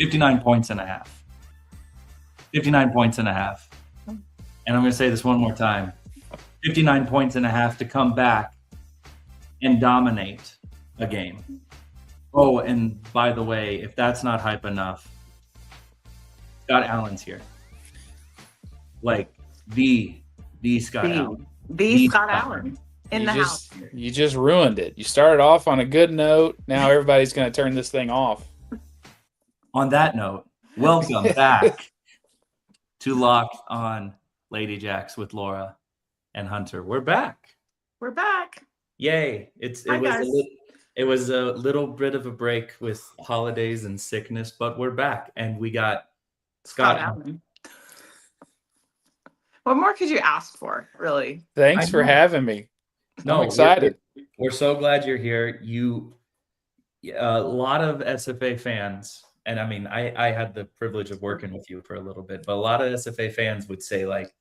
59 points and a half. 59 points and a half. And I'm going to say this one more time. 59 points and a half to come back and dominate a game. Oh, and by the way, if that's not hype enough, Scott Allen's here. Like the Scott Allen. The Scott Allen in the house. You just ruined it. You started off on a good note. Now everybody's going to turn this thing off. On that note, welcome back to Locked On Ladyjacks with Laura and Hunter. We're back. We're back. Yay. It was a little bit of a break with holidays and sickness, but we're back and we got Scott Allen. What more could you ask for, really? Thanks for having me. No, I'm excited. We're so glad you're here. A lot of SFA fans, and I mean, I had the privilege of working with you for a little bit, but a lot of SFA fans would say, like,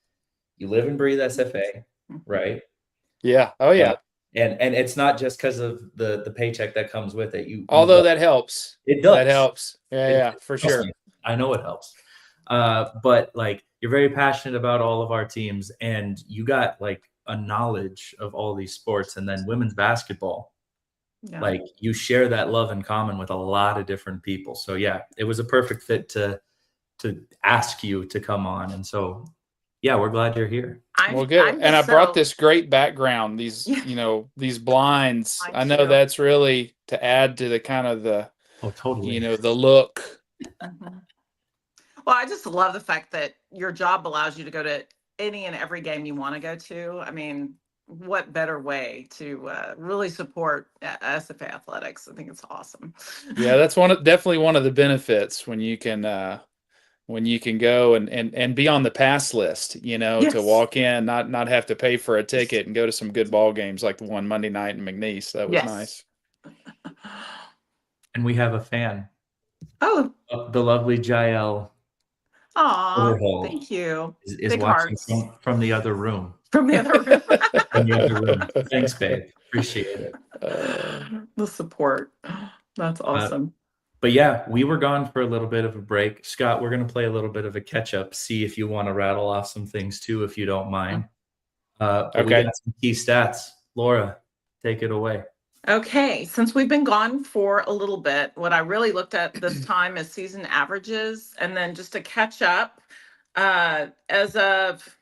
you live and breathe SFA, right? Yeah. Oh, yeah. And it's not just because of the paycheck that comes with it. Although that helps. It does. That helps. Yeah, for sure. I know it helps. But like, you're very passionate about all of our teams, and you got like a knowledge of all these sports, and then women's basketball. Yeah. Like, you share that love in common with a lot of different people. So yeah, it was a perfect fit to ask you to come on. And so, yeah, we're glad you're here. Well, good. And I brought this great background, these, these blinds. I know that's really to add to the kind of the look. Well, I just love the fact that your job allows you to go to any and every game you want to go to. I mean, what better way to really support SFA Athletics? I think it's awesome. Yeah, that's definitely one of the benefits when you can go and be on the pass list, yes, to walk in, not have to pay for a ticket and go to some good ball games like the one Monday night in McNeese. That was nice. And we have a fan. Oh, the lovely Jael. Oh, thank you. Is watching from the other room. From the other room. From the other room. Thanks, babe. Appreciate it. The support. That's awesome. But yeah, we were gone for a little bit of a break. Scott, we're going to play a little bit of a catch up, see if you want to rattle off some things too, if you don't mind. Okay. We got some key stats. Laura, take it away. Okay, since we've been gone for a little bit, what I really looked at this time is season averages, and then just to catch up, as of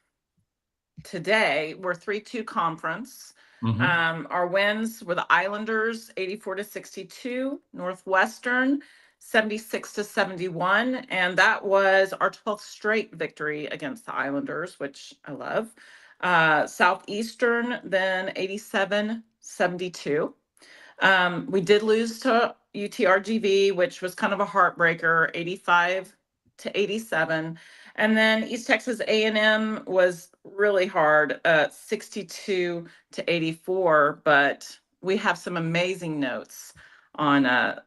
today, we're 3-2 conference. Mm-hmm. Our wins were the Islanders 84-62, Northwestern 76-71, and that was our 12th straight victory against the Islanders, which I love. Southeastern then 87-72. We did lose to UTRGV, which was kind of a heartbreaker, 85-87. And then East Texas A&M was really hard, 62-84. But we have some amazing notes on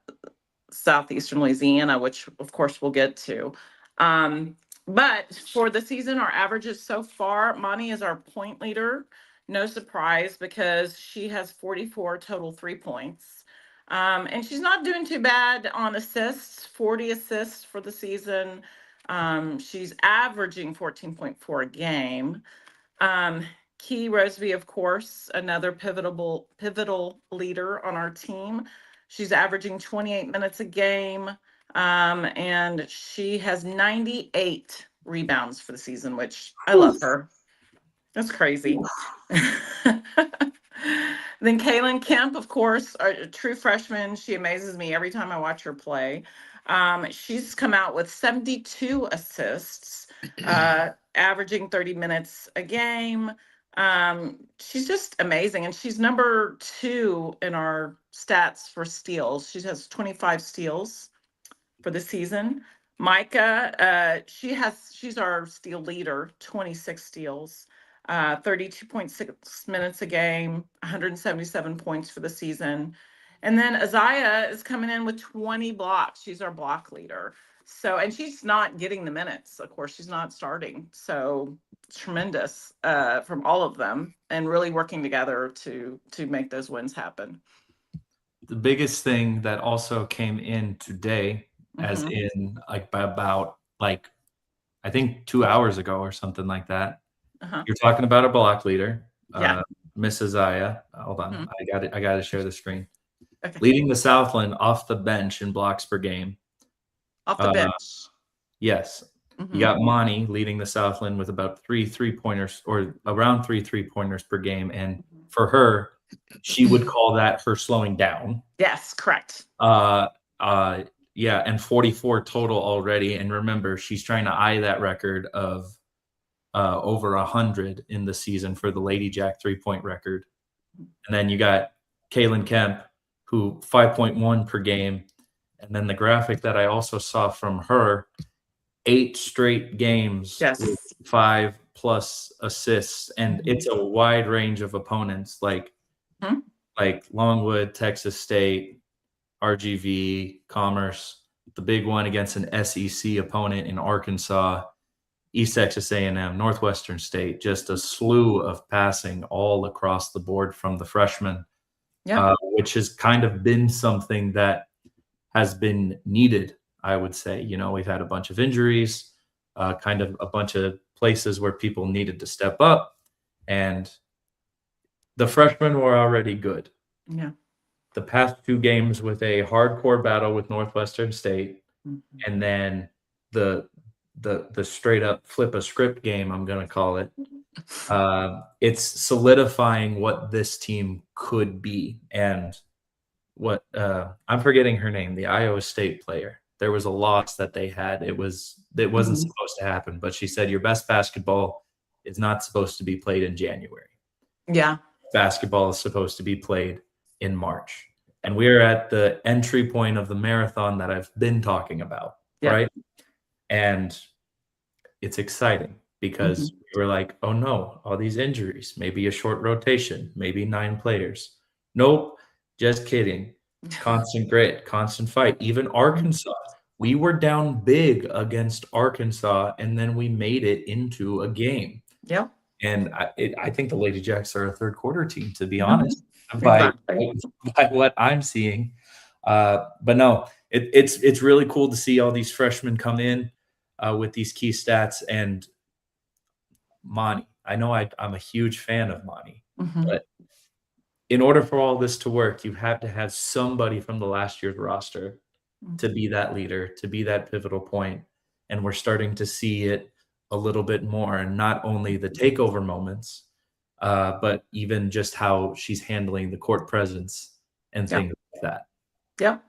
Southeastern Louisiana, which of course we'll get to. But for the season, our averages so far, Monty is our point leader. No surprise, because she has 44 total 3 points. And she's not doing too bad on assists, 40 assists for the season. She's averaging 14.4 a game. Key Roseby, of course, another pivotal leader on our team. She's averaging 28 minutes a game. And she has 98 rebounds for the season, which I love her. That's crazy. Then Kaylin Kemp, of course, a true freshman. She amazes me every time I watch her play. She's come out with 72 assists, averaging 30 minutes a game. She's just amazing. And she's number 2 in our stats for steals. She has 25 steals for the season. Micah, she's our steal leader, 26 steals. 32.6 minutes a game, 177 points for the season. And then Isaiah is coming in with 20 blocks. She's our block leader. So, and she's not getting the minutes. Of course, she's not starting. So tremendous from all of them, and really working together to make those wins happen. The biggest thing that also came in today as Mhm. in like by about like I think 2 hours ago or something like that. Uh-huh. You're talking about a block leader, Yeah. Mrs. Zaya. Hold on, Mhm. I got to share the screen. Okay. Leading the Southland off the bench in blocks per game. Off the Uh, bench. yes, you Mhm. got Monty leading the Southland with about 3 3-pointers or around 3 3-pointers per game, and for her, she would call that her slowing down. Yes, correct. Uh, yeah, and 44 total already. And remember, she's trying to eye that record of over 100 in the season for the Ladyjack 3-point record. And then you got Kaylin Kemp, who 5.1 per game. And then the graphic that I also saw from her, 8 straight games Yes. with 5+ assists, and it's a wide range of opponents like Mhm. Longwood, Texas State, RGV, Commerce, the big one against an SEC opponent in Arkansas, East Texas A&M, Northwestern State, just a slew of passing all across the board from the freshmen, Yeah. which has kind of been something that has been needed, I would say. You know, we've had a bunch of injuries, kind of a bunch of places where people needed to step up, and the freshmen were already good. Yeah. The past 2 games with a hardcore battle with Northwestern State, Mhm. and then the straight up flip a script game, I'm gonna call it. It's solidifying what this team could be, and what I'm forgetting her name, the Iowa State player. There was a loss that they had. It wasn't Mhm. supposed to happen, but she said your best basketball is not supposed to be played in January. Yeah. Basketball is supposed to be played in March. And we are at the entry point of the marathon that I've been talking about, Yeah. right? And it's exciting because Mhm. we were like, oh no, all these injuries, maybe a short rotation, maybe 9 players. Nope, just kidding. Constant grit, constant fight. Even Arkansas, we were down big against Arkansas, and then we made it into a game. Yep. And I think the Ladyjacks are a third quarter team, to be Mhm. honest, Exactly. by what I'm seeing. But no, it's really cool to see all these freshmen come in with these key stats. And Monty, I know I'm a huge fan of Monty, Mhm. but in order for all this to work, you have to have somebody from the last year's roster to be that leader, to be that pivotal point. And we're starting to see it a little bit more, and not only the takeover moments, but even just how she's handling the court presence and Yep. things like that. Yep.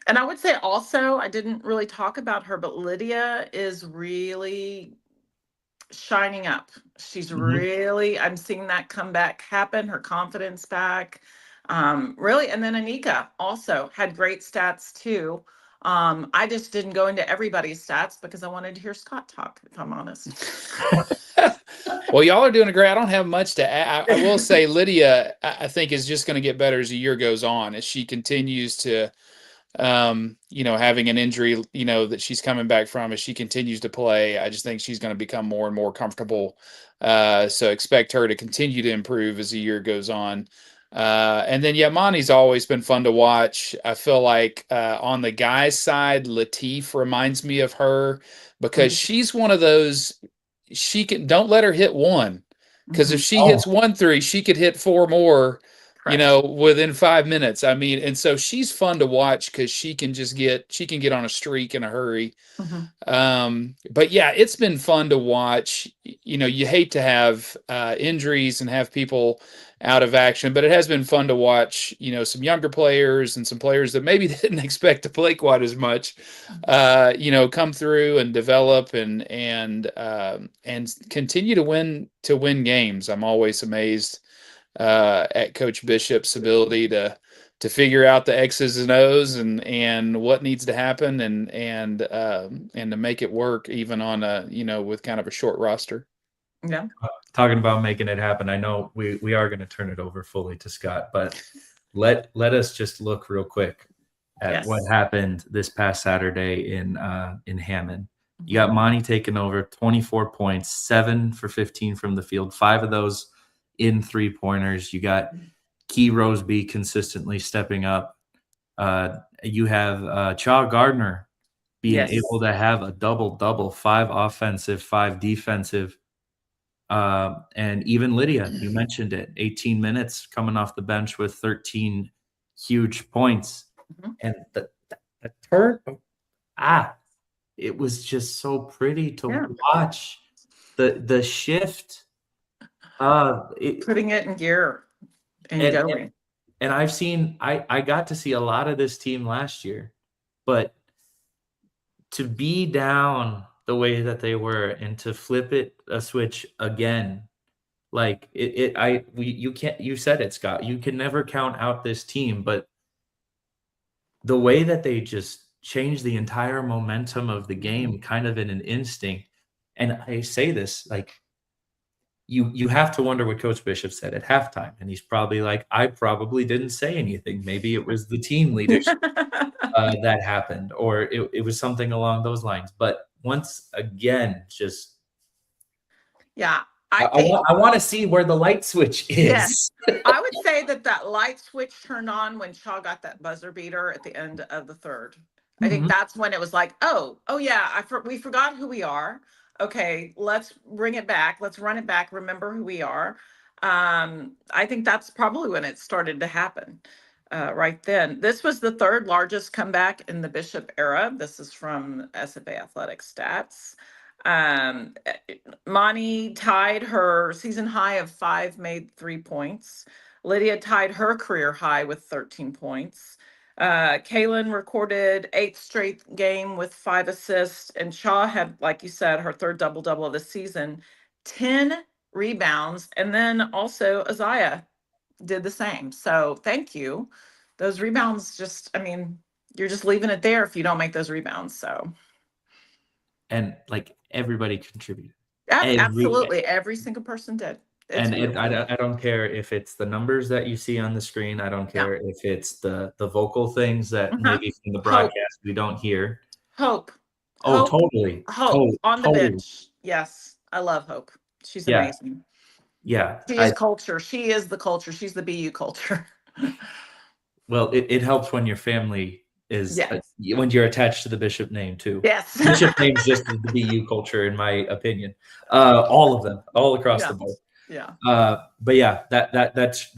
And I would say also, I didn't really talk about her, but Lydia is really shining up. She's Mhm. really, I'm seeing that comeback happen, her confidence back. Really. And then Anika also had great stats too. I just didn't go into everybody's stats because I wanted to hear Scott talk, if I'm honest. Well, y'all are doing a great. I don't have much to add. I will say Lydia, I think, is just going to get better as the year goes on, as she continues to, having an injury, that she's coming back from, as she continues to play. I just think she's going to become more and more comfortable. So expect her to continue to improve as the year goes on. And then, yeah, Monty's always been fun to watch. I feel like on the guys' side, Latif reminds me of her because she's one of those. Don't let her hit one, because if Mhm. she Oh, hits 1 3, she could hit 4 more, Correct. within 5 minutes. I mean, and so she's fun to watch because she can get on a streak in a hurry. Mhm. But yeah, it's been fun to watch. You hate to have injuries and have people out of action, but it has been fun to watch, some younger players and some players that maybe didn't expect to play quite as much, come through and develop and continue to win games. I'm always amazed at Coach Bishop's ability to figure out the X's and O's and what needs to happen and to make it work even on with kind of a short roster. Yeah. talking about making it happen. I know we are going to turn it over fully to Scott, but let us just look real quick at what Yes. happened this past Saturday in Hammond. You Mhm. got Monty taking over, 24 points, 7 for 15 from the field, 5 of those in 3-pointers. You got Key Roseby consistently stepping up. You have Cha Gardner being Yes. able to have a double-double, 5 offensive, 5 defensive. And even Lydia, you mentioned it, 18 minutes coming off the bench with 13 huge points. Mhm. And the turn, it was just so pretty to Yeah. watch. The shift, Putting it in gear and and going. and I got to see a lot of this team last year, but to be down the way that they were and to flip a switch again, like you said it, Scott, you can never count out this team, but the way that they just changed the entire momentum of the game kind of in an instinct. And I say this, like, you have to wonder what Coach Bishop said at halftime, and he's probably like, I probably didn't say anything. Maybe it was the team leadership that happened, or it was something along those lines. But once again, just Yeah, I, I I think want I want to see where the light switch yes. is. I would say that light switch turned on when Shaw got that buzzer beater at the end of the third. I think Mhm. that's when it was like, oh yeah, we forgot who we are. Okay, let's bring it back. Let's run it back. Remember who we are. I think that's probably when it started to happen. Right then. This was the third largest comeback in the Bishop era. This is from SFA Athletics stats. Um, Monty tied her season high of 5 made 3 points. Lydia tied her career high with 13 points. Kaylin recorded 8th straight game with 5 assists, and Shaw had, like you said, her third double-double of the season, 10 rebounds, and then also Isaiah did the same. So thank you. Those rebounds just, I mean, you're just leaving it there if you don't make those rebounds. So And like everybody contributed. absolutely, every single person did. It's And beautiful. I don't care if it's the numbers that you see on the screen. I don't Yeah. care if it's the vocal things that Uh-huh. maybe from the Hope. broadcast we don't hear. Hope. Oh, Hope. totally. Hope on the Totally. bench. Yes, I love Hope. She's Yeah. amazing. Yeah. She is culture. She is the culture. She's the BU culture. Well, it helps when your family is Yes. when you're attached to the Bishop name too. Yes. Bishop name's just the BU culture, in my opinion. All of them, all across Yeah. the board. Yeah. But yeah, that's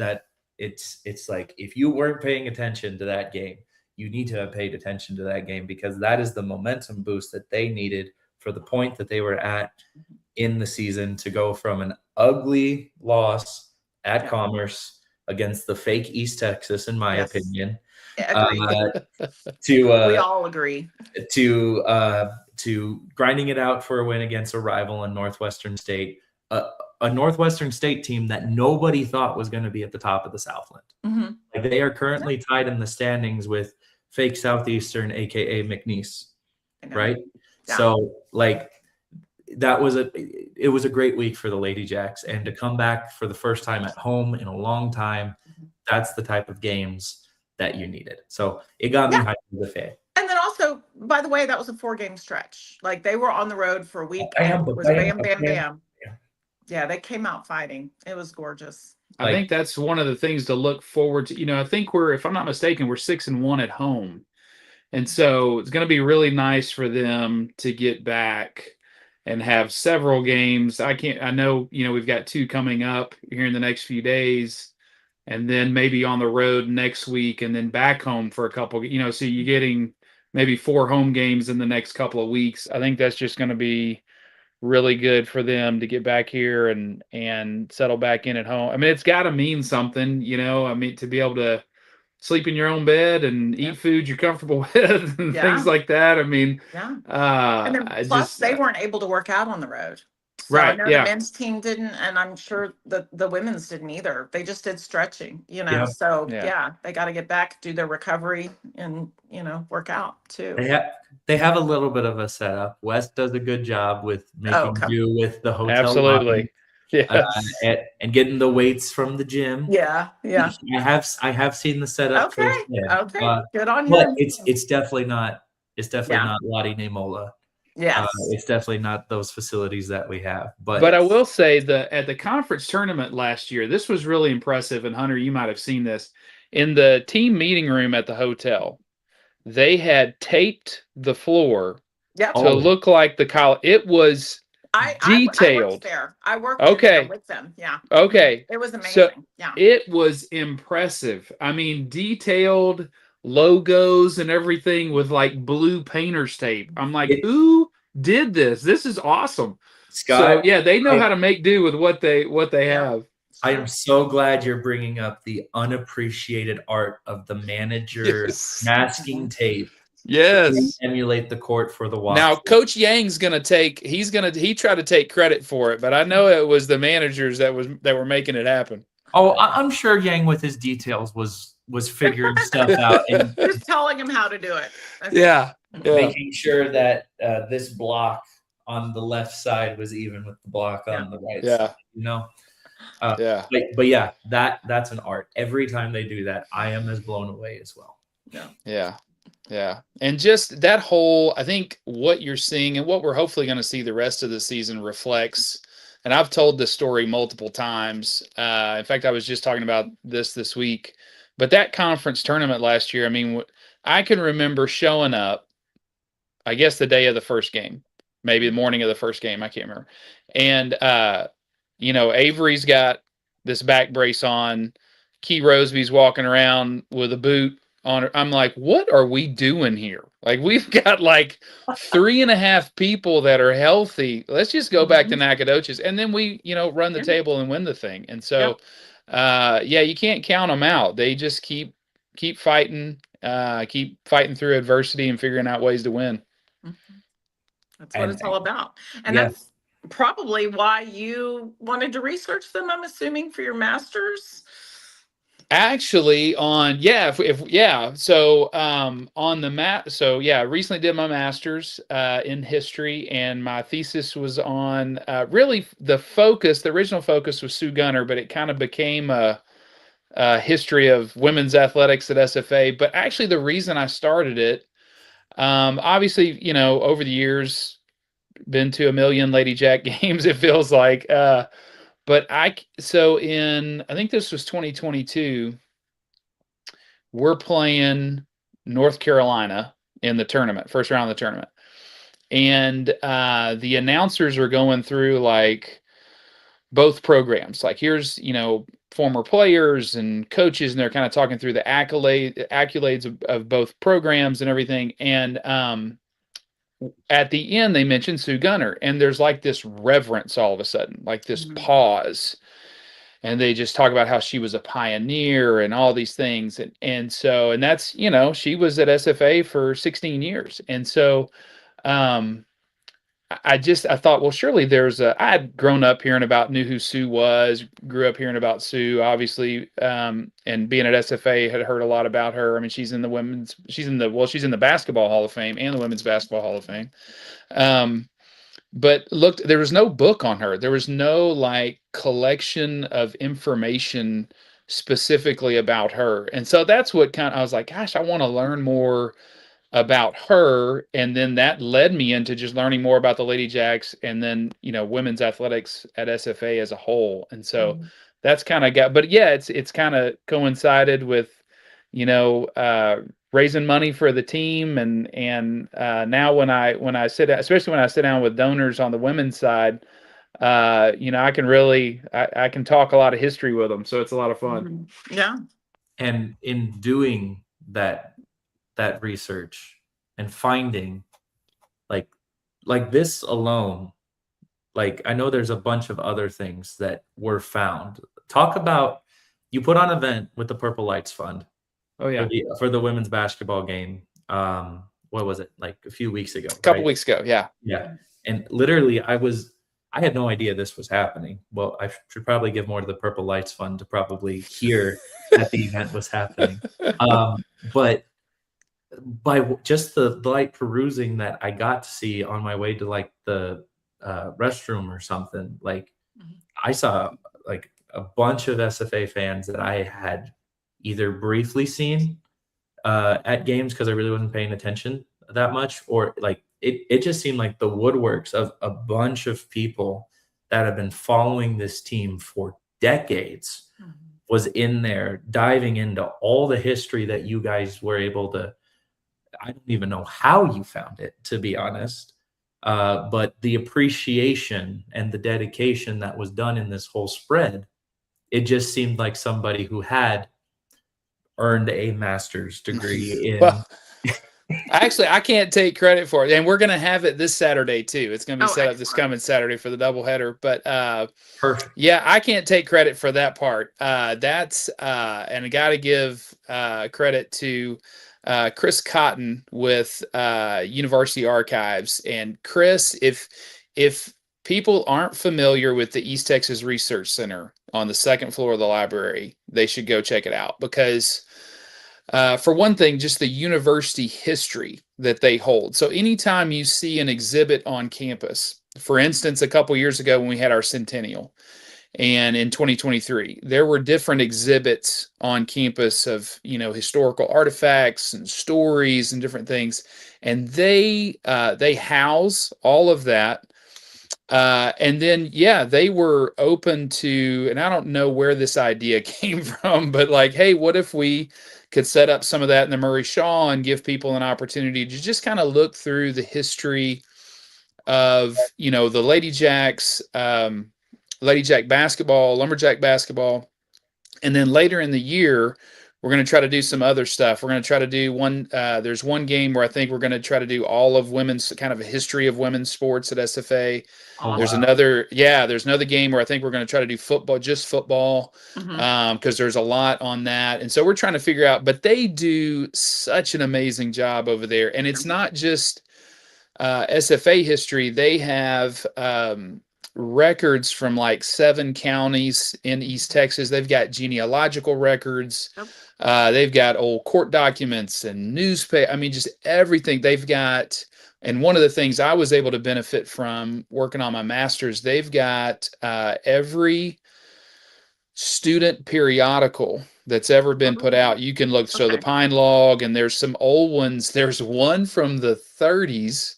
it's like if you weren't paying attention to that game, you need to have paid attention to that game, because that is the momentum boost that they needed for the point that they were at in the season, to go from an ugly loss at Yeah. Commerce against the fake East Texas, in my Yes. opinion, Agreed. to We all agree. to grinding it out for a win against a rival in Northwestern State, a Northwestern State team that nobody thought was going to be at the top of the Southland. Mhm. Like, they are currently tied in the standings with fake Southeastern, aka McNeese, I know. right? Yeah. So like it was a great week for the Ladyjacks, and to come back for the first time at home in a long time, that's the type of games that you needed. So it got me hyped as a fan. And then also, by the way, that was a 4-game stretch. Like, they were on the road for a week, Bam, and it was bam, bam, bam, bam. bam. Yeah, they came out fighting. It was gorgeous. I think that's one of the things to look forward to. You know, I think if I'm not mistaken, we're 6-1 at home. And so it's going to be really nice for them to get back and have several games. I know, we've got 2 coming up here in the next few days, and then maybe on the road next week, and then back home for a couple, so you're getting maybe 4 home games in the next couple of weeks. I think that's just going to be really good for them to get back here and settle back in at home. I mean, it's got to mean something, I mean, to be able to sleep in your own bed and eat food you're comfortable with and things like that. I mean, and then plus they weren't able to work out on the road. So right. I know the men's team didn't, and I'm sure the women's didn't either. They just did stretching, So they got to get back, do their recovery, and work out too. They have a little bit of a setup. West does a good job with making do with the hotel. Absolutely. Yes. And getting the weights from the gym. Yeah. I have seen the setup. Okay. Good on you. But it's definitely not Lottie Nemola. Yes. It's definitely not those facilities that we have. But I will say that at the conference tournament last year, this was really impressive. And Hunter, you might have seen this in the team meeting room at the hotel. they had taped the floor Yep. to look like the college. It was I detailed. worked there. I worked in there with them. Yeah. Okay. It was amazing. So yeah. it was impressive. I mean, detailed logos and everything with like blue painter's tape. I'm like, who did this? This is awesome. Scott, so yeah, they know how to make do with what they have. I am so glad you're bringing up the unappreciated art of the manager masking tape. Yes. To emulate the court for the walk. Now, Coach Yang's gonna he tried to take credit for it, but I know it was the managers that were making it happen. Oh, I'm sure Yang with his details was figuring stuff out and just telling him how to do it. Yeah. Making sure that this block on the left side was even with the block on the right side. You know. But yeah, that's an art. Every time they do that, I am as blown away as well. Yeah. And just that whole, I think what you're seeing and what we're hopefully going to see the rest of the season reflects, and I've told this story multiple times. In fact, I was just talking about this week, but that conference tournament last year, I mean, I can remember showing up, I guess the day of the first game, maybe the morning of the first game. I can't remember. And, Avery's got this back brace on. Key Rosby's walking around with a boot on her. I'm like, what are we doing here? Like, we've got like 3.5 people that are healthy. Let's just go back to Nacogdoches. And then we, run the table and win the thing. And so, you can't count them out. They just keep fighting, keep fighting through adversity and figuring out ways to win. That's what it's all about. And that's probably why you wanted to research them, I'm assuming, for your master's. Actually, on recently did my master's in history, and my thesis was on really the original focus was Sue Gunner, but it kind of became a history of women's athletics at SFA. But actually, the reason I started it, obviously, over the years, been to a million Ladyjack games, it feels like. But I think this was 2022, we're playing North Carolina in the tournament, first round of the tournament. And the announcers are going through like both programs. Like, here's, former players and coaches, and they're kind of talking through the accolades of both programs and everything. And at the end, they mentioned Sue Gunner, and there's like this reverence all of a sudden, like this pause. And they just talk about how she was a pioneer and all these things. And that's, she was at SFA for 16 years. And so I thought, well, surely I had grown up hearing knew who Sue was, grew up hearing about Sue, obviously, and being at SFA had heard a lot about her. I mean, she's in the Basketball Hall of Fame and the Women's Basketball Hall of Fame. But there was no book on her. There was no like collection of information specifically about her. And so that's what I was like, gosh, I want to learn more about her. And then that led me into just learning more about the Ladyjacks and then, women's athletics at SFA as a whole. And so that's kind of but it's kind of coincided with, raising money for the team. And now when I sit down, especially when I sit down with donors on the women's side, I can really, I can talk a lot of history with them. So it's a lot of fun. Yeah. And in doing that research and finding like this alone, like, I know there's a bunch of other things that were found. Talk about, you put on an event with the Purple Lights Fund. Oh yeah. For the women's basketball game. What was it, like a few weeks ago? A couple weeks ago. Yeah. Yeah. And literally I had no idea this was happening. Well, I should probably give more to the Purple Lights Fund to probably hear that the event was happening. But by just the light perusing that I got to see on my way to like the restroom or something, like I saw like a bunch of SFA fans that I had either briefly seen at games because I really wasn't paying attention that much, or like it just seemed like the woodworks of a bunch of people that have been following this team for decades was in there diving into all the history that you guys were able to I don't even know how you found it, to be honest. But the appreciation and the dedication that was done in this whole spread, it just seemed like somebody who had earned a master's degree in. Well, actually, I can't take credit for it, and we're going to have it this Saturday too. It's going to be Oh, set up this excellent. coming Saturday for the doubleheader. But Perfect. yeah, I can't take credit for that part. And I got to give credit to Chris Cotton with University Archives. And Chris, if people aren't familiar with the East Texas Research Center on the second floor of the library, they should go check it out because. For one thing, just the university history that they hold. So anytime you see an exhibit on campus, for instance, a couple years ago when we had our centennial, and in 2023, there were different exhibits on campus of historical artifacts and stories and different things, and they house all of that. And then, yeah, they were open to, and I don't know where this idea came from, but like, hey, what if we could set up some of that in the Murray Shaw and give people an opportunity to just kind of look through the history of, the Ladyjacks, Ladyjack basketball, Lumberjack basketball. And then later in the year, we're going to try to do some other stuff. We're going to try to do there's one game where I think we're going to try to do all of women's, kind of a history of women's sports at SFA. Oh, There's wow. there's another game where I think we're going to try to do football, just football, because there's a lot on that. And so we're trying to figure out, but they do such an amazing job over there. And it's not just SFA history. They have records from like 7 counties in East Texas. They've got genealogical records. They've got old court documents and newspaper. I mean, just everything they've got. And one of the things I was able to benefit from working on my master's, they've got every student periodical that's ever been put out. You can look. So the Pine Log, and there's some old ones. There's one from the 30s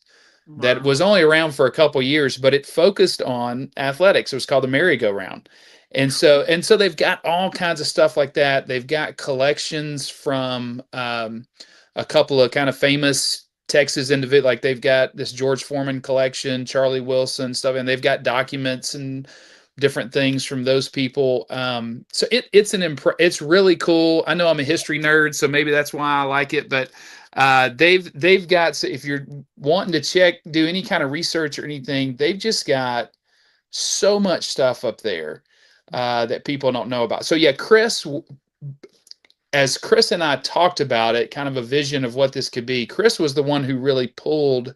that was only around for a couple years, but it focused on athletics. It was called the merry-go-round. And so they've got all kinds of stuff like that. They've got collections from a couple of kind of famous Texas individuals. Like they've got this George Foreman collection, Charlie Wilson stuff, and they've got documents and different things from those people. So it's really cool. I know I'm a history nerd, so maybe that's why I like it, but they've got, so if you're wanting to do any kind of research or anything, they've just got so much stuff up there that people don't know about. So yeah, as Chris and I talked about it, kind of a vision of what this could be, Chris was the one who really pulled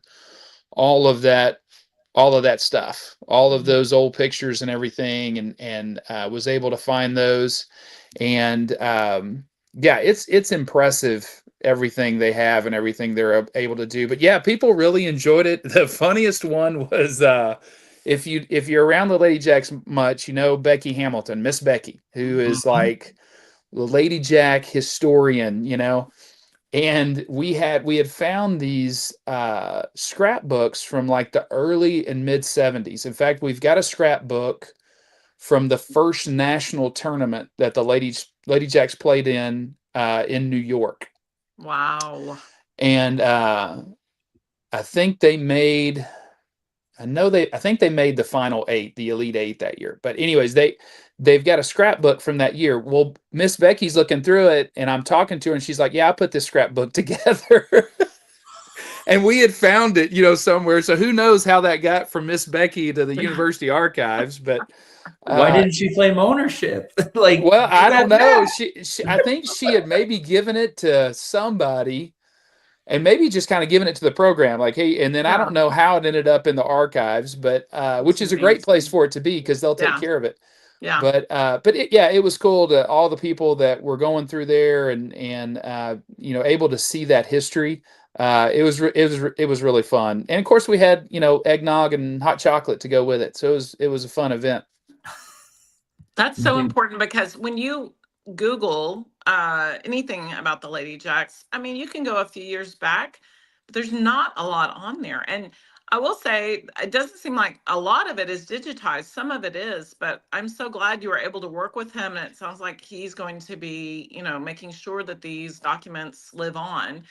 all of that stuff, all of those old pictures and everything, and was able to find those. And yeah, it's impressive, everything they have and everything they're able to do. But yeah, people really enjoyed it. The funniest one was if you're around the Ladyjacks much, Becky Hamilton, Miss Becky, who is like the Ladyjack historian, and we had found these scrapbooks from like the early and mid 70s. In fact, we've got a scrapbook from the first national tournament that the Ladyjacks played in New York. Wow. And I think they made the final 8, the Elite 8 that year. But anyways, they've got a scrapbook from that year. Well, Miss Becky's looking through it, and I'm talking to her, and she's like, "Yeah, I put this scrapbook together." And we had found it, somewhere. So who knows how that got from Miss Becky to the University Archives? But why didn't she claim ownership? Well, I don't know. She I think she had maybe given it to somebody, and maybe just kind of giving it to the program, like, hey, and then I don't know how it ended up in the archives, but which is a great place for it to be because they'll take care of it. Yeah. But it was cool to all the people that were going through there and able to see that history. It was really fun, and of course we had eggnog and hot chocolate to go with it, so it was a fun event. That's so important because when you Google anything about the Ladyjacks, I mean, you can go a few years back, but there's not a lot on there. And I will say, it doesn't seem like a lot of it is digitized. Some of it is, but I'm so glad you were able to work with him. And it sounds like he's going to be, making sure that these documents live on.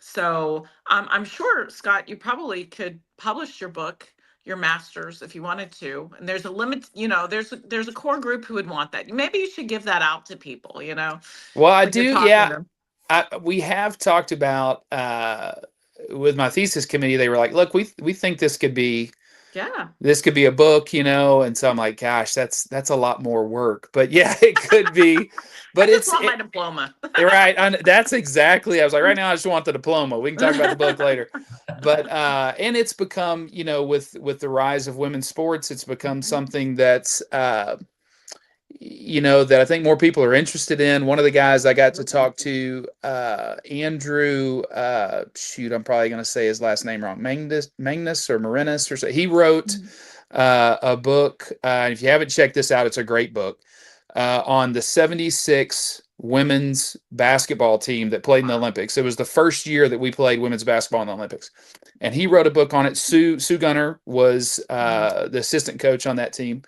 So I'm sure, Scott, you probably could publish your book, your master's, if you wanted to. And there's a limit, there's a core group who would want that. Maybe you should give that out to people, Well, I when you're do. talking Yeah, to them. we have talked about with my thesis committee. They were like, "Look, we think Yeah. this could be a book, and so I'm like, gosh, that's a lot more work, but yeah, it could be, I but just want my diploma. you're right. That's exactly. I was like, right now, I just want the diploma. We can talk about the book later, but and it's become, with the rise of women's sports, it's become something that's that I think more people are interested in. One of the guys I got to talk to, Andrew, shoot, I'm probably going to say his last name wrong, Magnus or Marinus or so. He wrote a book. If you haven't checked this out, it's a great book on the 76 women's basketball team that played in the Olympics. It was the first year that we played women's basketball in the Olympics. And he wrote a book on it. Sue Gunner was the assistant coach on that team,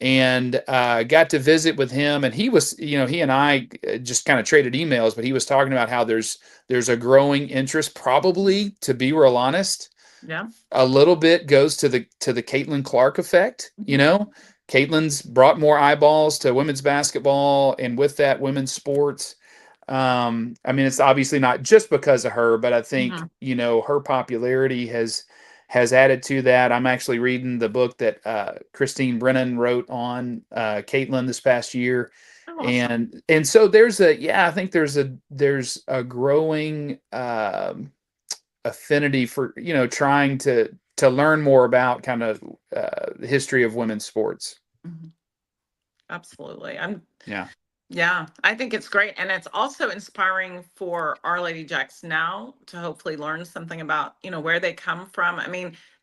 and got to visit with him. And he was, he and I just kind of traded emails, but he was talking about how there's a growing interest, probably, to be real honest. Yeah. A little bit goes to the Caitlin Clark effect. Caitlin's brought more eyeballs to women's basketball, and with that, women's sports. It's obviously not just because of her, but I think her popularity has added to that. I'm actually reading the book that Christine Brennan wrote on Caitlin this past year. Awesome. And so I think there's a growing affinity for, trying to learn more about kind of the history of women's sports. Absolutely. Yeah. Yeah, I think it's great. And it's also inspiring for our Ladyjacks now to hopefully learn something about, where they come from.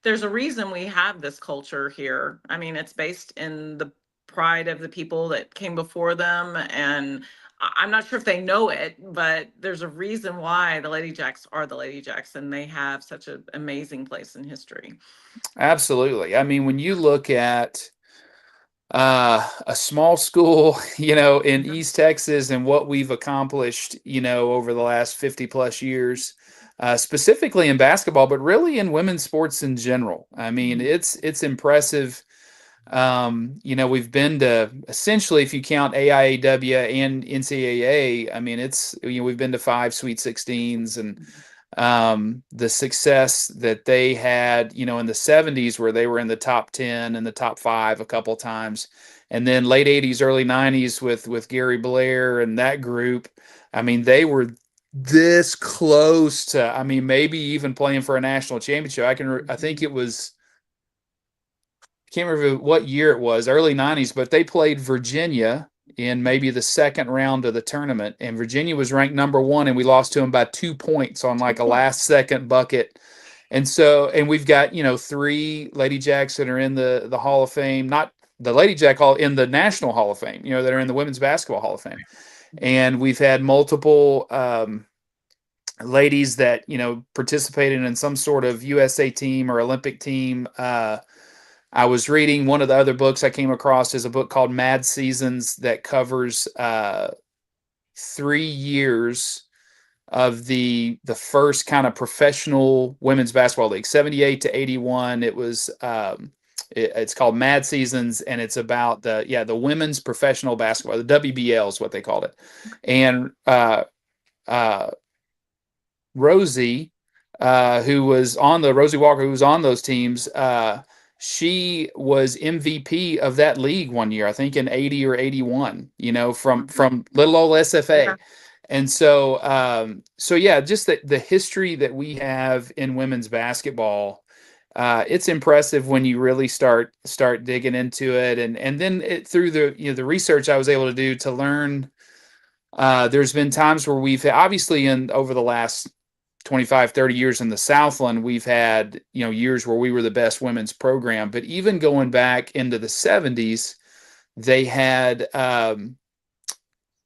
There's a reason we have this culture here. It's based in the pride of the people that came before them. And I'm not sure if they know it, but there's a reason why the Ladyjacks are the Ladyjacks, and they have such an amazing place in history. Absolutely. When you look at a small school, in East Texas, and what we've accomplished, over the last 50 plus years, specifically in basketball, but really in women's sports in general. It's impressive. We've been to, essentially, if you count AIAW and NCAA, we've been to 5 Sweet 16s, and the success that they had, in the 70s, where they were in the top 10 and the top 5 a couple times, and then late 80s, early 90s with Gary Blair and that group. They were this close to, maybe even playing for a national championship. I think it was, can't remember what year it was, early 90s, but they played Virginia in maybe the second round of the tournament, and Virginia was ranked number 1, and we lost to them by 2 points on like a last second bucket. And we've got, 3 Ladyjacks that are in the Hall of Fame, not the Ladyjack Hall, in the National Hall of Fame, that are in the Women's Basketball Hall of Fame. And we've had multiple ladies that, participated in some sort of USA team or Olympic team. I was reading one of the other books I came across is a book called Mad Seasons that covers 3 years of the first kind of professional women's basketball league, 78 to 81. It was it's called Mad Seasons, and it's about the women's professional basketball, the WBL is what they called it. And Rosie, Rosie Walker, who was on those teams, she was MVP of that league one year, I think in 80 or 81, from little old SFA. Yeah. And so, just the history that we have in women's basketball, it's impressive when you really start digging into it. And then through the research I was able to do to learn, there's been times where we've obviously over the last 25, 30 years in the Southland, we've had, years where we were the best women's program. But even going back into the 70s, they had,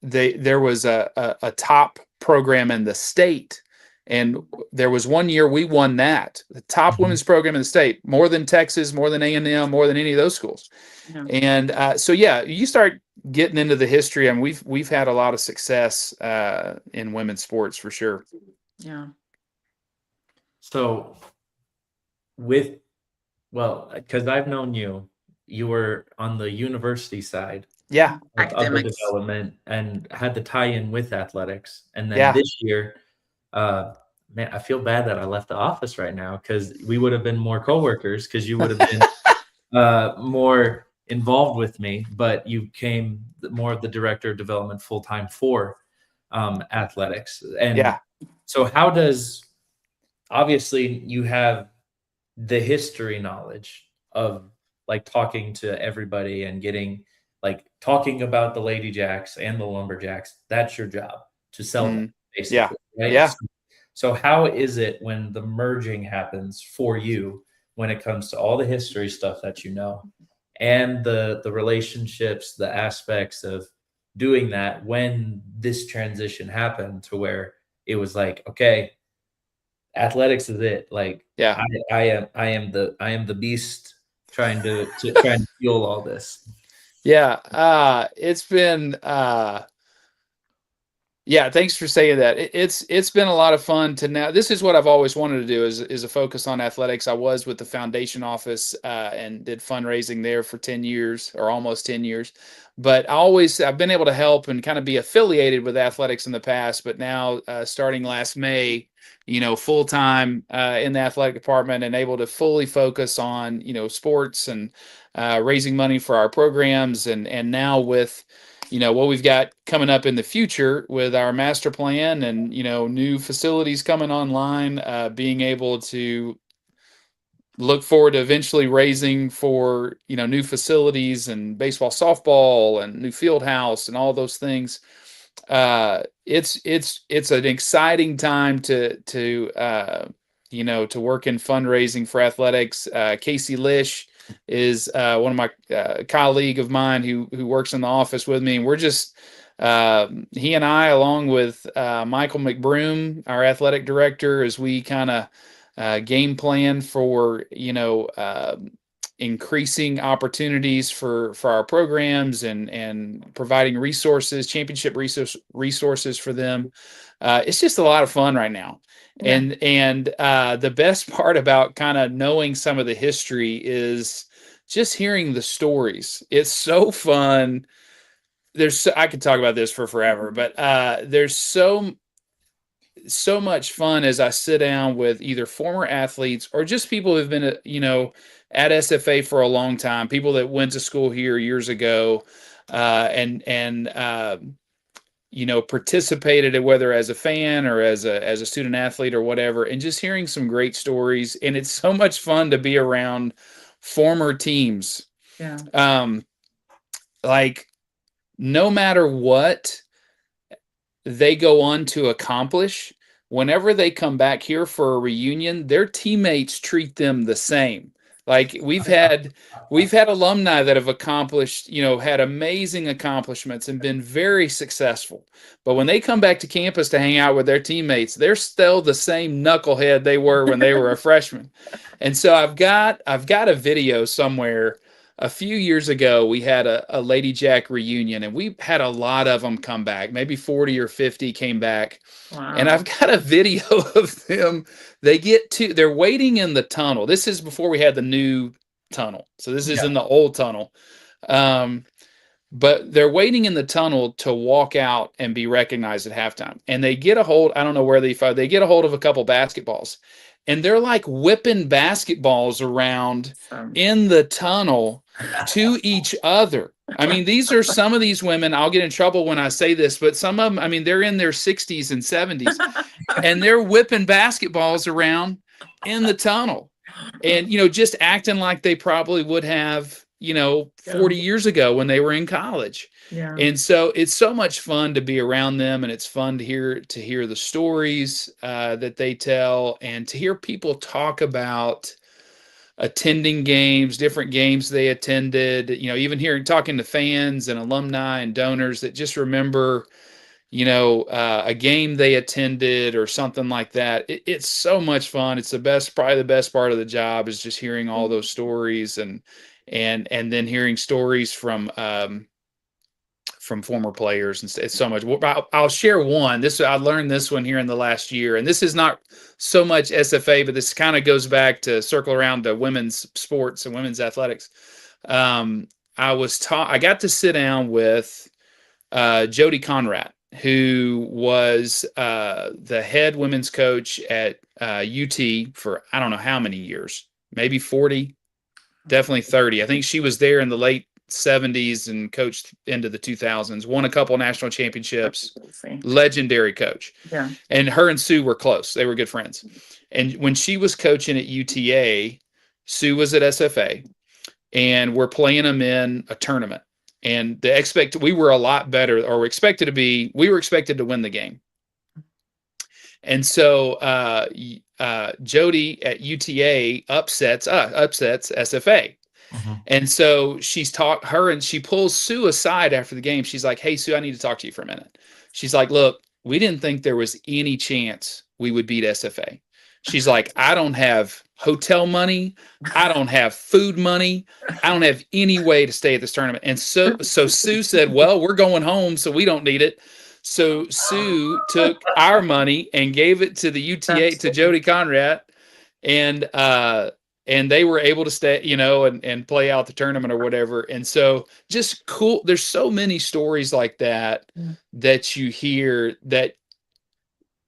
there was a top program in the state. And there was one year we won that, the top women's program in the state, more than Texas, more than A&M, more than any of those schools. Yeah. And you start getting into the history, and we've had a lot of success in women's sports for sure. Yeah. So because I've known you, you were on the university side Yeah. of the Academics. development and had the tie-in with athletics. And then Yeah. this year, man, I feel bad that I left the office right now because we would have been more coworkers because you would have been more involved with me, but you came more of the director of development full-time for athletics. And Yeah. so obviously you have the history knowledge of like talking to everybody and talking about the Ladyjacks and the Lumberjacks. That's your job, to sell them, Yeah. basically, right? Yeah. So how is it when the merging happens for you when it comes to all the history stuff that you know and the relationships, the aspects of doing that when this transition happened to where it was like, okay, athletics is it. Like Yeah. I am the beast trying to fuel all this. Yeah. It's been yeah, thanks for saying that. It's been a lot of fun to now. This is what I've always wanted to do is a focus on athletics. I was with the foundation office and did fundraising there for 10 years or almost 10 years. But I've been able to help and kind of be affiliated with athletics in the past, but now starting last May, full time in the athletic department and able to fully focus on, sports and raising money for our programs and now with what we've got coming up in the future with our master plan and, new facilities coming online, being able to look forward to eventually raising for, new facilities and baseball, softball and new field house and all those things. It's an exciting time to work in fundraising for athletics. Casey Lish is one of my colleague of mine who works in the office with me, and we're just he and I, along with Michael McBroom, our athletic director, as we kind of game plan for increasing opportunities for our programs and providing championship resources for them. It's just a lot of fun right now. Yeah. And the best part about kind of knowing some of the history is just hearing the stories. It's so fun. I could talk about this for forever, but there's so much fun as I sit down with either former athletes or just people who've been, at SFA for a long time, people that went to school here years ago, and participated, whether as a fan or as a student athlete or whatever, and just hearing some great stories. And it's so much fun to be around former teams. Yeah. Like no matter what they go on to accomplish, whenever they come back here for a reunion, their teammates treat them the same. Like we've had alumni that have accomplished, had amazing accomplishments and been very successful. But when they come back to campus to hang out with their teammates, they're still the same knucklehead they were when they were a freshman. And so I've got a video somewhere. A few years ago, we had a Ladyjack reunion, and we had a lot of them come back. Maybe 40 or 50 came back. Wow. And I've got a video of them. They're waiting in the tunnel. This is before we had the new tunnel. So this is in the old tunnel. But they're waiting in the tunnel to walk out and be recognized at halftime. And they get a hold, I don't know where they get a hold of a couple basketballs. And they're like whipping basketballs around in the tunnel to each other. I mean, these are some of these women. I'll get in trouble when I say this, but some of them, I mean, they're in their 60s and 70s, and they're whipping basketballs around in the tunnel. And, just acting like they probably would have, 40 years ago when they were in college. Yeah. And so it's so much fun to be around them, and it's fun to hear the stories that they tell, and to hear people talk about attending games, different games they attended, even talking to fans and alumni and donors that just remember, a game they attended or something like that. It's so much fun. It's probably the best part of the job is just hearing all those stories and then hearing stories from from former players, and it's so much. I'll share one. I learned this one here in the last year, and this is not so much SFA, but this kind of goes back to circle around to women's sports and women's athletics. I got to sit down with Jody Conrad, who was the head women's coach at UT for I don't know how many years, maybe 40, definitely 30. I think she was there in the late 70s and coached into the 2000s, won a couple national championships, legendary coach. Yeah. And her and Sue were close. They were good friends. And when she was coaching at UTA, Sue was at SFA, and we're playing them in a tournament. And we were a lot better, or we were expected to win the game. And so Jody at UTA upsets SFA. Mm-hmm. And so she pulls Sue aside after the game. She's like, "Hey, Sue, I need to talk to you for a minute." She's like, "Look, we didn't think there was any chance we would beat SFA." She's like, "I don't have hotel money. I don't have food money. I don't have any way to stay at this tournament." And so Sue said, "Well, we're going home, so we don't need it." So Sue took our money and gave it to the UTA, to Jody Conrad, and they were able to stay, and play out the tournament or whatever. And so just cool. There's so many stories like that that you hear that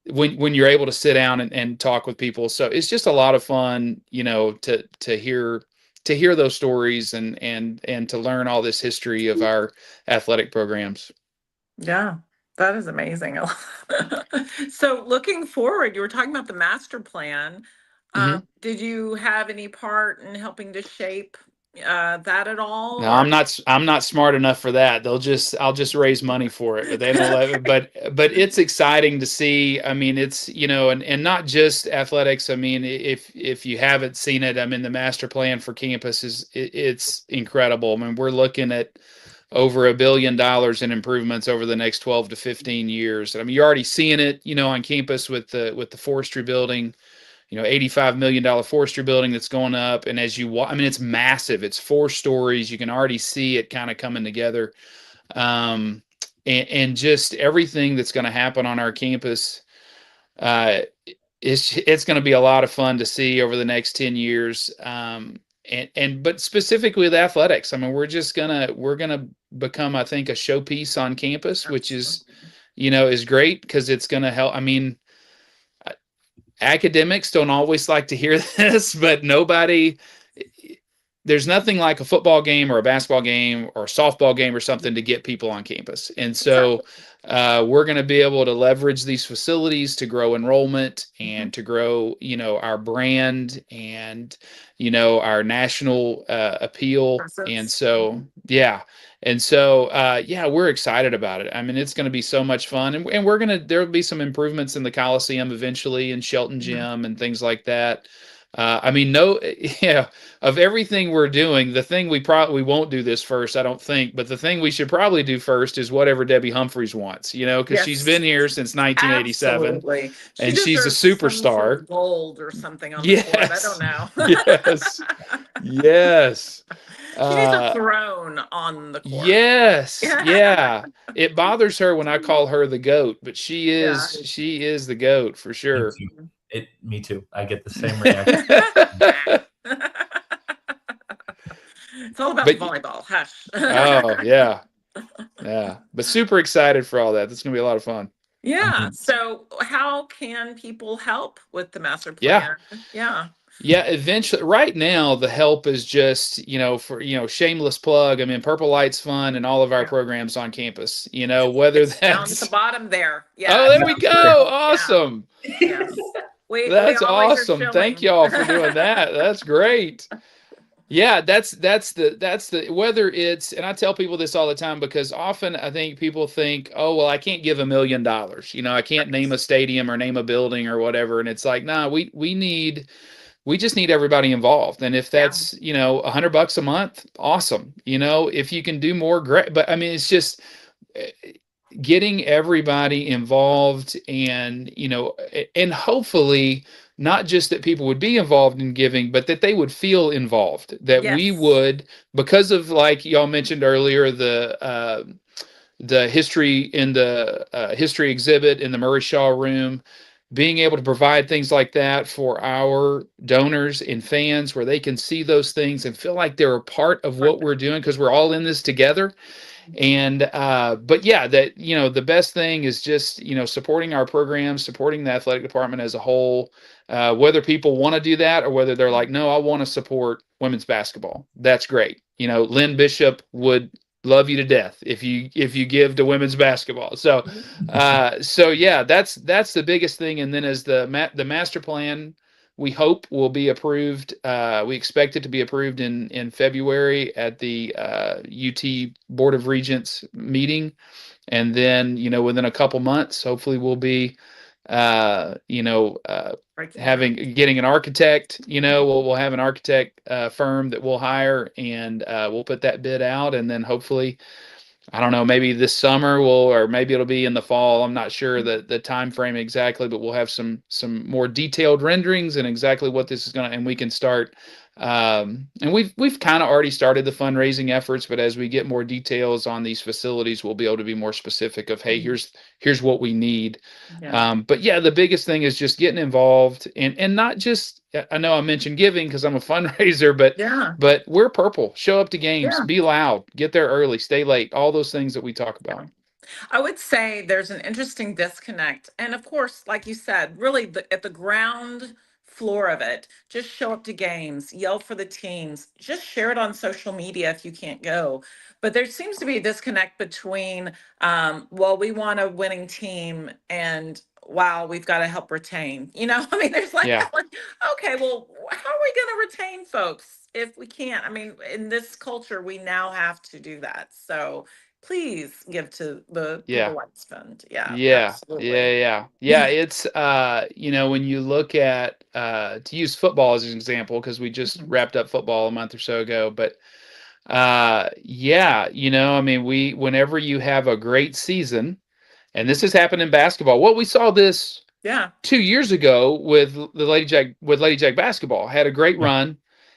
when you're able to sit down and talk with people. So it's just a lot of fun, to hear those stories and to learn all this history of our athletic programs. Yeah, that is amazing. So looking forward, you were talking about the master plan. Did you have any part in helping to shape that at all? No, I'm not smart enough for that. I'll just raise money for it, but they don't let it. But it's exciting to see. I mean, it's, and not just athletics. I mean, if you haven't seen it, I mean, the master plan for campus it's incredible. I mean, we're looking at over $1 billion in improvements over the next 12 to 15 years. I mean, you're already seeing it, on campus with the forestry building. $85 million forestry building that's going up. And as it's massive. It's 4 stories. You can already see it kind of coming together. And just everything that's going to happen on our campus, it's going to be a lot of fun to see over the next 10 years. But specifically with athletics, I mean, we're going to become, I think, a showpiece on campus, which is, is great because it's going to help. I mean, academics don't always like to hear this, but there's nothing like a football game or a basketball game or a softball game or something to get people on campus. And so we're going to be able to leverage these facilities to grow enrollment and to grow, our brand and, our national appeal. And so, yeah. And so, we're excited about it. I mean, it's going to be so much fun, and there'll be some improvements in the Coliseum eventually, and Shelton Gym and things like that. I mean, of everything we're doing, the thing we probably won't do this first, I don't think, but the thing we should probably do first is whatever Debbie Humphreys wants, because she's been here since 1987. Absolutely. And she's a superstar. Some gold or something on the board. I don't know. Yes. Yes. She needs a throne on the court. Yes. Yeah. It bothers her when I call her the GOAT, but she is the GOAT for sure. Me too. I get the same reaction. It's all about volleyball. Hush. Oh, yeah. Yeah. But super excited for all that. That's going to be a lot of fun. Yeah. So how can people help with the master plan? Yeah. Yeah, eventually. Right now, the help is just, shameless plug. I mean, Purple Light's fun and all of our programs on campus, whether it's that's down at the bottom there. Yeah. Oh, there we go. Awesome. Yeah. Yes. That's awesome. Thank y'all for doing that. That's great. Yeah, that's the whether it's, and I tell people this all the time because often I think people think, oh, well, I can't give $1 million. I can't name a stadium or name a building or whatever. And it's like, nah, we just need everybody involved. And if that's, $100 a month, awesome. If you can do more, great. But I mean, it's just getting everybody involved and, and hopefully not just that people would be involved in giving, but that they would feel involved, that we would, because of, like y'all mentioned earlier, the the history in the history exhibit in the Murray Shaw room, being able to provide things like that for our donors and fans where they can see those things and feel like they're a part of what we're doing because we're all in this together. And but yeah, that the best thing is just supporting our programs, supporting the athletic department as a whole, whether people want to do that or whether they're like, no, I want to support women's basketball. That's great. Lynn Bishop would love you to death if you give to women's basketball. So so yeah, that's the biggest thing. And then as the master plan, we hope will be approved. We expect it to be approved in February at the UT Board of Regents meeting, and then within a couple months, hopefully we'll be getting an architect. We'll have an architect firm that we'll hire, and we'll put that bid out, and then hopefully, I don't know, maybe this summer or maybe it'll be in the fall. I'm not sure the time frame exactly, but we'll have some more detailed renderings and exactly what this is and we can start. And we've kind of already started the fundraising efforts, but as we get more details on these facilities, we'll be able to be more specific of, hey, here's what we need. Yeah. But yeah, the biggest thing is just getting involved and not just, I know I mentioned giving because I'm a fundraiser, but we're Purple. Show up to games, be loud, get there early, stay late, all those things that we talk about. I would say there's an interesting disconnect. And of course, like you said, really at the ground floor of it, just show up to games, yell for the teams, just share it on social media if you can't go. But there seems to be a disconnect between, well, we want a winning team and wow, we've got to help retain. I mean, there's like, okay, well, how are we going to retain folks if we can't? I mean, in this culture, we now have to do that. So please give to the Civil Rights Fund. Absolutely. It's when you look at to use football as an example, because we just wrapped up football a month or so ago, but I mean, whenever you have a great season, and this has happened in basketball. Well, we saw this 2 years ago with the Ladyjack basketball. Had a great run,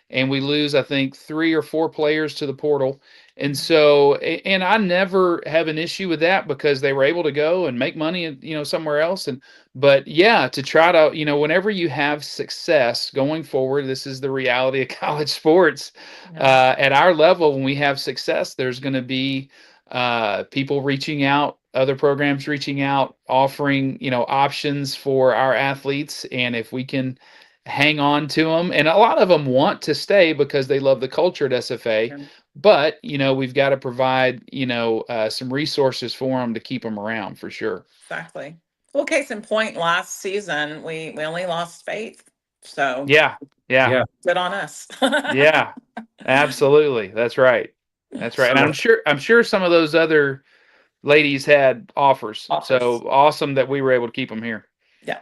and we lose, I think, 3 or 4 players to the portal. And so, and I never have an issue with that because they were able to go and make money, somewhere else. But yeah, to try to, whenever you have success going forward, this is the reality of college sports. At our level, when we have success, there's going to be people reaching out, other programs reaching out, offering, options for our athletes. And if we can hang on to them, and a lot of them want to stay because they love the culture at SFA, but we've got to provide some resources for them to keep them around for sure. Exactly. Well, case in point, last season we only lost Faith, so yeah good on us. Yeah, absolutely, that's right. And I'm sure some of those other ladies had offers. So awesome that we were able to keep them here. Yeah.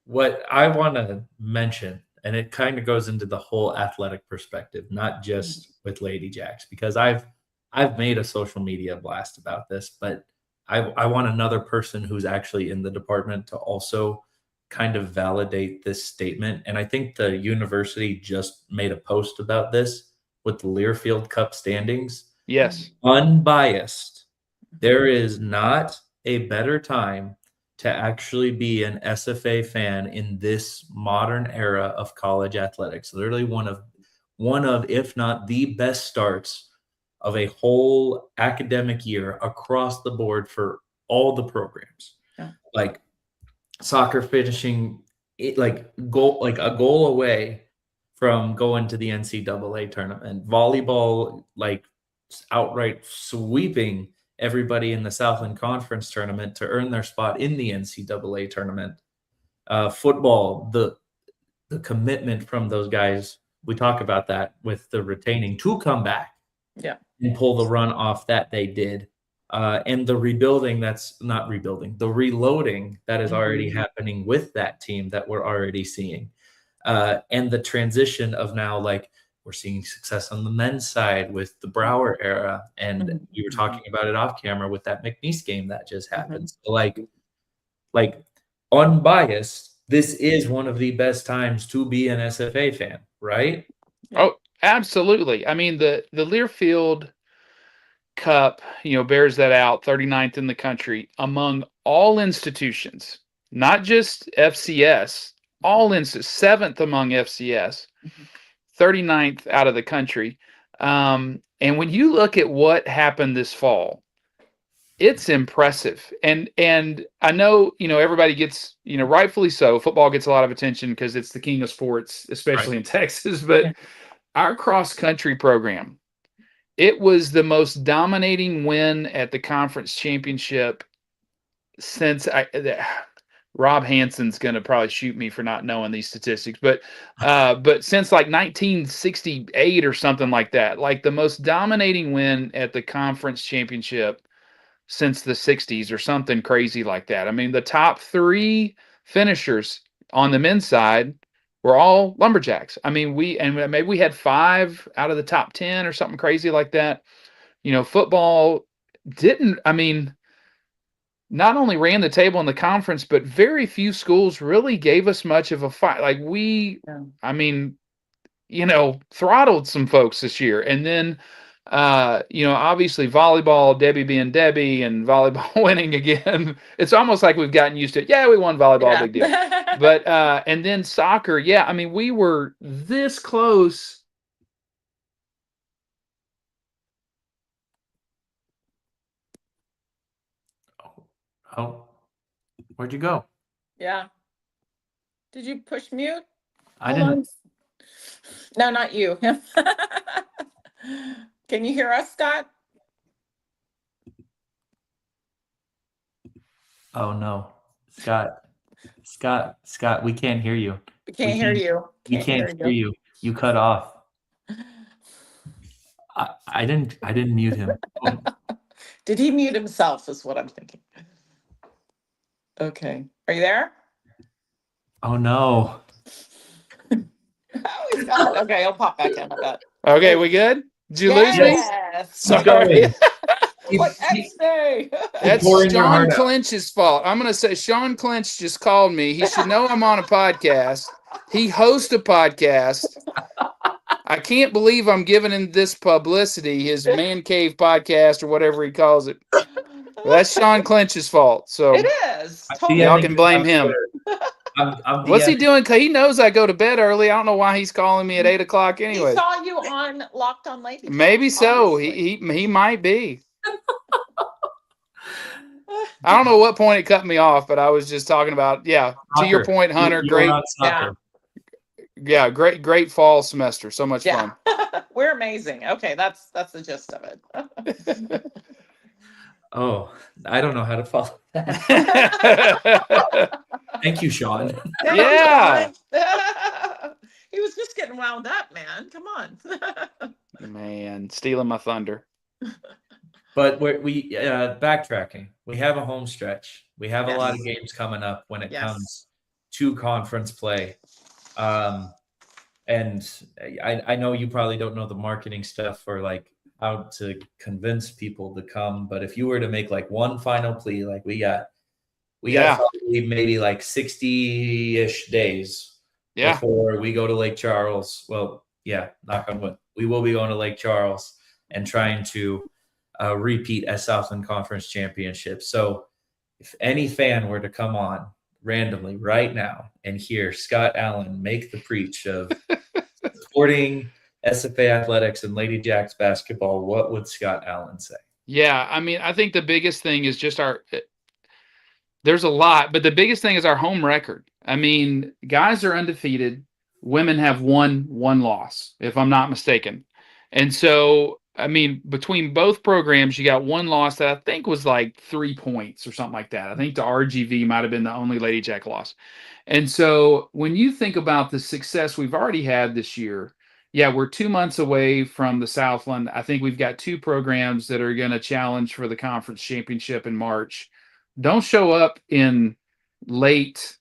What I want to mention, and it kind of goes into the whole athletic perspective, not just with Ladyjacks, because I've made a social media blast about this, but I want another person who's actually in the department to also kind of validate this statement. And I think the university just made a post about this with the Learfield Cup standings. Yes. Unbiased. There is not a better time to actually be an SFA fan in this modern era of college athletics. Literally one of, if not the best starts of a whole academic year across the board for all the programs. Yeah. Like soccer finishing it like a goal away from going to the NCAA tournament. Volleyball, like outright sweeping everybody in the Southland Conference tournament to earn their spot in the NCAA tournament. Football, the commitment from those guys, we talk about that with the retaining to come back and pull the run off that they did. And the reloading that is already happening with that team that we're already seeing. And the transition of now, like, we're seeing success on the men's side with the Brower era. And we were talking about it off camera with that McNeese game that just happened. So like unbiased, this is one of the best times to be an SFA fan, right? Oh, absolutely. I mean, the Learfield Cup, bears that out, 39th in the country among all institutions, not just FCS, all seventh among FCS, 39th out of the country. And when you look at what happened this fall, it's impressive. And I know, everybody gets, rightfully so, football gets a lot of attention because it's the king of sports, especially in Texas, but our cross country program, it was the most dominating win at the conference championship since Rob Hanson's going to probably shoot me for not knowing these statistics, but since like 1968 or something like that, like the most dominating win at the conference championship since the 60s or something crazy like that. I mean, the top 3 finishers on the men's side were all Lumberjacks. I mean, maybe we had 5 out of the top 10 or something crazy like that. Football not only ran the table in the conference, but very few schools really gave us much of a fight. Like throttled some folks this year. And then, obviously volleyball, Debbie being Debbie, and volleyball winning again. It's almost like we've gotten used to it. Yeah, we won volleyball, big deal. But, and then soccer. Yeah, I mean, we were this close. Oh, where'd you go? Yeah. Did you push mute? I didn't. No, not you. Can you hear us, Scott? Oh no, Scott, we can't hear you. We can't hear you. We can't hear you. You cut off. I didn't mute him. Did he mute himself is what I'm thinking. Okay. Are you there? Oh no. Oh, he's gone. Okay, he'll pop back in. I bet. Okay, we good? Did you lose me? Sorry. What X-Day? That's Sean Clinch's fault. I'm going to say Sean Clinch just called me. He should know I'm on a podcast. He hosts a podcast. I can't believe I'm giving him this publicity, his man cave podcast or whatever he calls it. That's Sean Clinch's fault. So it is. Totally. Y'all can blame him. What's he doing? Cause he knows I go to bed early. I don't know why he's calling me at 8 o'clock anyway. He saw you on Locked on Lady. Maybe so. He might be. I don't know what point it cut me off, but I was just talking about, to your point, Hunter, great. Yeah, great fall semester. So much fun. We're amazing. Okay, that's the gist of it. Oh, I don't know how to follow that. Thank you, Sean. Yeah. He was just getting wound up, man. Come on. Man, stealing my thunder. But we backtracking. We have a home stretch. We have a lot of games coming up when it comes to conference play. And I know you probably don't know the marketing stuff or like how to convince people to come, but if you were to make like one final plea, like we got probably maybe like 60-ish days before we go to Lake Charles. Well, knock on wood. We will be going to Lake Charles and trying to repeat as Southland Conference Championship. So if any fan were to come on randomly right now and hear Scott Allen make the preach of supporting SFA Athletics and Ladyjacks basketball, what would Scott Allen say? Yeah, I mean, I think the biggest thing is just there's a lot, but the biggest thing is our home record. I mean, guys are undefeated. Women have one loss, if I'm not mistaken. And so, I mean, between both programs, you got one loss that I think was like 3 points or something like that. I think the RGV might have been the only Ladyjack loss. And so when you think about the success we've already had this year, we're 2 months away from the Southland. I think we've got 2 programs that are going to challenge for the conference championship in March. Don't show up in late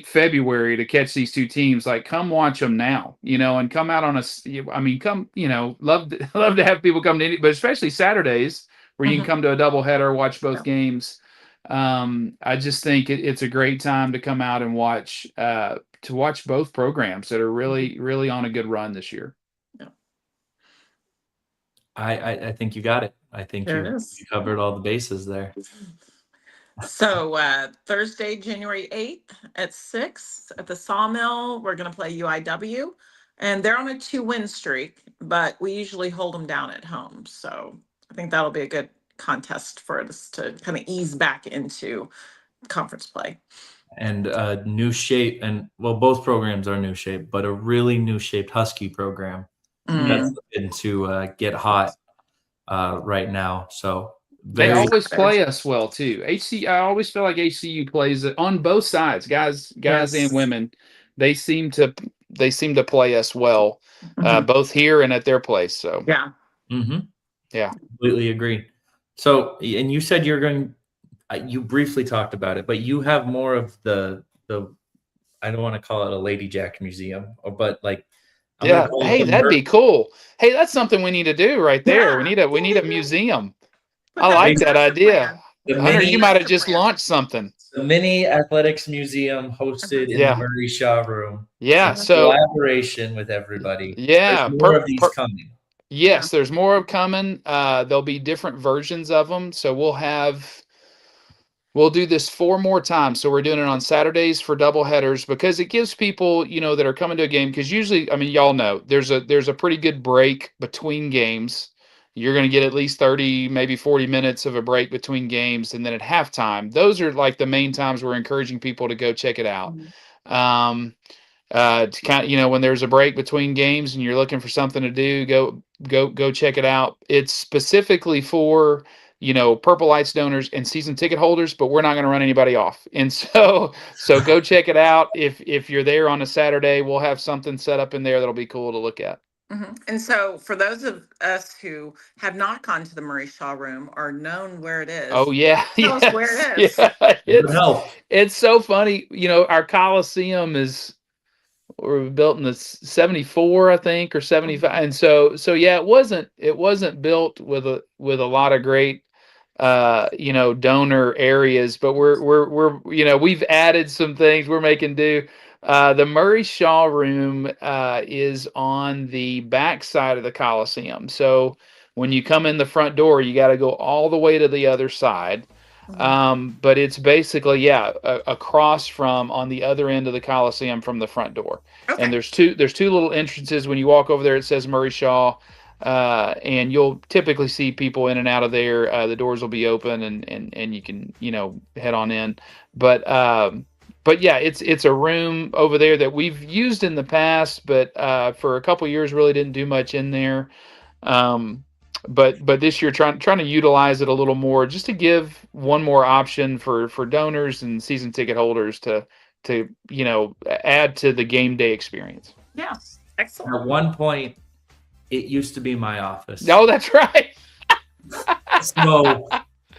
February to catch these 2 teams. Like, come watch them now, and come out on love to have people come to, but especially Saturdays where you can come to a doubleheader, watch both games. I just think it's a great time to come out and watch both programs that are really, really on a good run this year. I think you got it. I think There it you is. covered all the bases there. So Thursday, January 8th at 6 at the Sawmill, we're going to play UIW. And they're on a 2-win streak, but we usually hold them down at home. So I think that'll be a good contest for us to kind of ease back into conference play. And new shape, and well, both programs are new shape, but a really new shaped Husky program that's looking to get hot right now. So They very always play us well too. I always feel like HCU plays it on both sides, guys Yes. and women. They seem to play us well, both here and at their place. So Yeah. yeah, completely agree. So, and you said you're going. You briefly talked about it, but you have more of the. I don't want to call it a Ladyjack museum, but like. Yeah. Hey, that'd be cool. Hey, that's something we need to do right there. Yeah. We need a museum. Put I that like in that master idea. plan. Hunter, you might have Master just plan. launched something. The mini athletics museum hosted in Yeah. the Murray Shaw Room. Yeah. Some So collaboration with everybody. yeah, There's more of these coming. Yes, there's more coming. There'll be different versions of them. So we'll do this 4 more times. So we're doing it on Saturdays for double headers because it gives people, that are coming to a game. Because usually, I mean, y'all know there's a pretty good break between games. You're going to get at least 30, maybe 40 minutes of a break between games. And then at halftime, those are like the main times we're encouraging people to go check it out. To kind of, when there's a break between games and you're looking for something to do, go check it out. It's specifically for Purple Lights donors and season ticket holders, but we're not going to run anybody off. And so go check it out. If you're there on a Saturday, we'll have something set up in there that'll be cool to look at. And so for those of us who have not gone to the Murray Shaw Room or known where it is, oh yeah, tell us where it is. Yeah, it's so funny. Our Coliseum were built in the 74, I think, or 75. And so yeah, it wasn't built with a lot of great donor areas, but we're we've added some things we're making do. The Murray Shaw Room is on the back side of the Coliseum. So when you come in the front door, you got to go all the way to the other side. But it's basically, across from on the other end of the Coliseum from the front door. Okay. And there's two little entrances. When you walk over there, it says Murray Shaw. And you'll typically see people in and out of there. The doors will be open and you can, head on in. But yeah, it's a room over there that we've used in the past, but for a couple years really didn't do much in there. But this year trying to utilize it a little more, just to give one more option for donors and season ticket holders to add to the game day experience. Yeah, excellent. At one point, it used to be my office. Oh, that's right. So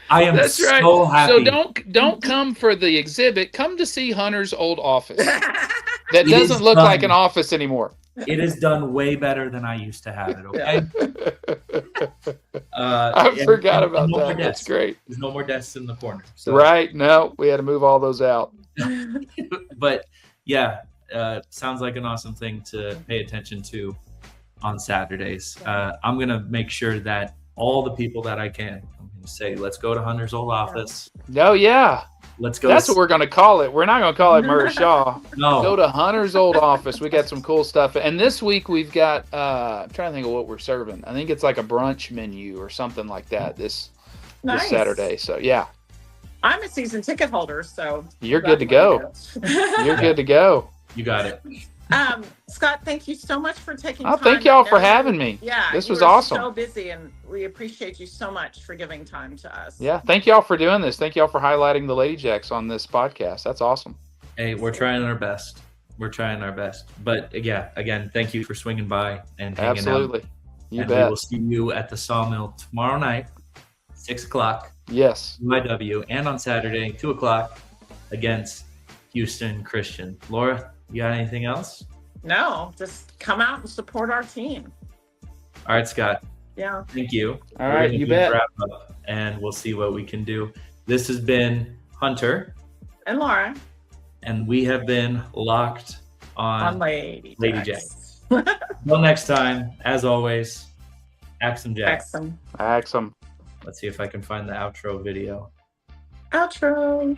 I am that's right. so happy. So don't come for the exhibit. Come to see Hunter's old office. That doesn't look like an office anymore. It is done way better than I used to have it. Okay. I forgot about that. That's great. There's no more desks in the corner. So. Right. No, we had to move all those out. But yeah, sounds like an awesome thing to pay attention to on Saturdays. I'm going to make sure that all the people that I can, I'm going to say, let's go to Hunter's old office. No, yeah. Let's go. That's what we're going to call it. We're not going to call it Murray Shaw. No. Go to Hunter's old office. We got some cool stuff. And this week we've got, I'm trying to think of what we're serving. I think it's like a brunch menu or something like that this Saturday. So, yeah. I'm a season ticket holder, so. You're good to go. You're good to go. You got it. Scott, thank you so much for taking time. Thank y'all for having me. Yeah, this was awesome. So busy, and we appreciate you so much for giving time to us. Yeah, thank y'all for doing this. Thank y'all for highlighting the Ladyjacks on this podcast. That's awesome. Hey, we're trying our best. But yeah, again, thank you for swinging by and hanging Absolutely. out. You and bet. We will see you at the Sawmill tomorrow night, 6:00. Yes. UIW, and on Saturday, 2:00 against Houston Christian. Laura, you got anything else? No, just come out and support our team. All right, Scott. Yeah. Thank you. All right, you bet. Wrap up, and we'll see what we can do. This has been Hunter and Laura, and we have been locked on Ladyjacks. Ladyjacks. Until next time, as always, Axum Jacks. Axum. Let's see if I can find the outro video. Outro.